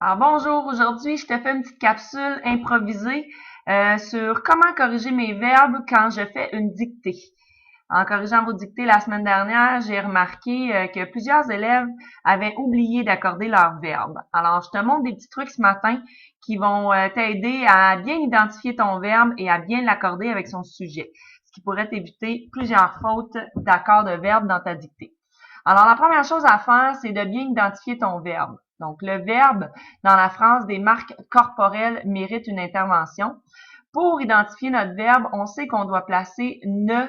Alors bonjour, aujourd'hui je te fais une petite capsule improvisée sur comment corriger mes verbes quand je fais une dictée. En corrigeant vos dictées la semaine dernière, j'ai remarqué que plusieurs élèves avaient oublié d'accorder leurs verbes. Alors je te montre des petits trucs ce matin qui vont t'aider à bien identifier ton verbe et à bien l'accorder avec son sujet, ce qui pourrait t'éviter plusieurs fautes d'accord de verbe dans ta dictée. Alors, la première chose à faire, c'est de bien identifier ton verbe. Donc, le verbe dans la phrase des marques corporelles mérite une intervention. Pour identifier notre verbe, on sait qu'on doit placer ne,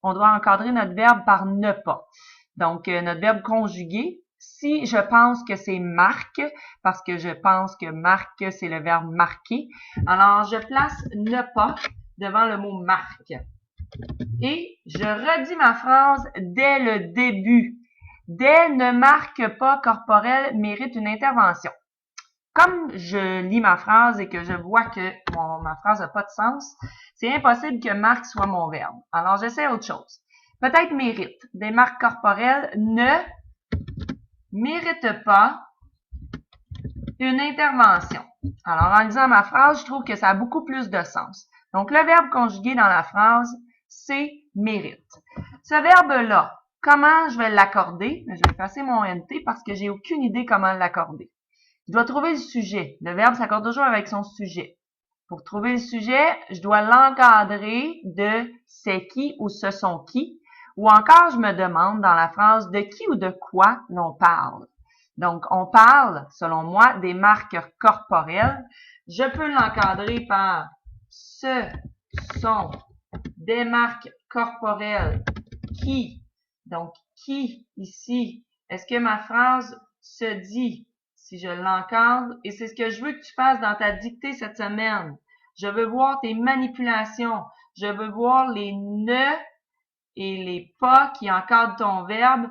on doit encadrer notre verbe par ne pas. Donc, notre verbe conjugué, si je pense que c'est marque, parce que je pense que marque, c'est le verbe marquer, alors je place ne pas devant le mot marque. Et je redis ma phrase dès le début. Dès ne marque pas corporel mérite une intervention. Comme je lis ma phrase et que je vois que ma phrase n'a pas de sens, c'est impossible que marque soit mon verbe. Alors, j'essaie autre chose. Peut-être mérite. Des marques corporelles ne méritent pas une intervention. Alors, en lisant ma phrase, je trouve que ça a beaucoup plus de sens. Donc, le verbe conjugué dans la phrase, c'est mérite. Ce verbe-là, comment je vais l'accorder? Je vais effacer mon NT parce que j'ai aucune idée comment l'accorder. Je dois trouver le sujet. Le verbe s'accorde toujours avec son sujet. Pour trouver le sujet, je dois l'encadrer de c'est qui ou ce sont qui. Ou encore, je me demande dans la phrase de qui ou de quoi l'on parle. Donc, on parle, selon moi, des marques corporelles. Je peux l'encadrer par ce sont des marques corporelles qui. Donc, qui ici? Est-ce que ma phrase se dit si je l'encadre? Et c'est ce que je veux que tu fasses dans ta dictée cette semaine. Je veux voir tes manipulations. Je veux voir les ne et les pas qui encadrent ton verbe.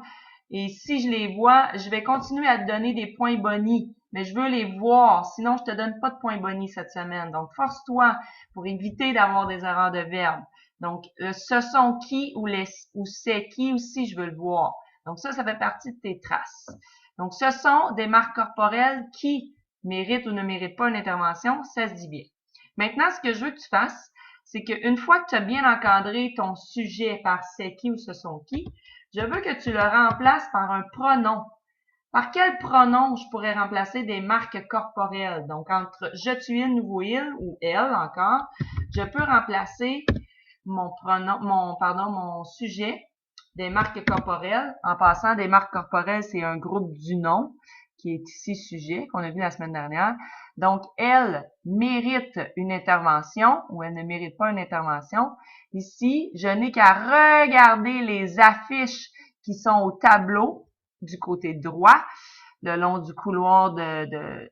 Et si je les vois, je vais continuer à te donner des points bonus. Mais je veux les voir, sinon je te donne pas de points bonus cette semaine. Donc, force-toi pour éviter d'avoir des erreurs de verbe. Donc, ce sont qui ou c'est qui aussi, je veux le voir. Donc, ça fait partie de tes traces. Donc, ce sont des marques corporelles qui méritent ou ne méritent pas une intervention, ça se dit bien. Maintenant, ce que je veux que tu fasses, c'est qu'une fois que tu as bien encadré ton sujet par c'est qui ou ce sont qui, je veux que tu le remplaces par un pronom. Par quel pronom je pourrais remplacer des marques corporelles? Donc, entre je, tu, il, nous, vous, il ou elle encore, je peux remplacer mon sujet des marques corporelles. En passant, des marques corporelles, c'est un groupe du nom qui est ici sujet, qu'on a vu la semaine dernière. Donc, elle mérite une intervention ou elle ne mérite pas une intervention. Ici, je n'ai qu'à regarder les affiches qui sont au tableau du côté droit, le long du couloir de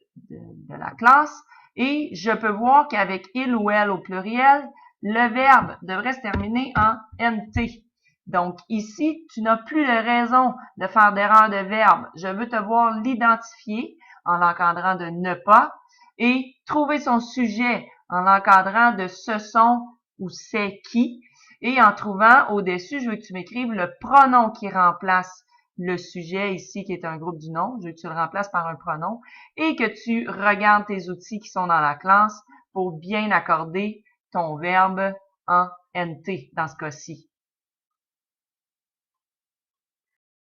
la classe, et je peux voir qu'avec il ou elle au pluriel, le verbe devrait se terminer en NT. Donc ici, tu n'as plus de raison de faire d'erreur de verbe. Je veux te voir l'identifier en l'encadrant de ne pas et trouver son sujet en l'encadrant de ce sont ou c'est qui. Et en trouvant au-dessus, je veux que tu m'écrives le pronom qui remplace le sujet ici qui est un groupe du nom. Je veux que tu le remplaces par un pronom et que tu regardes tes outils qui sont dans la classe pour bien accorder ton verbe en NT dans ce cas-ci.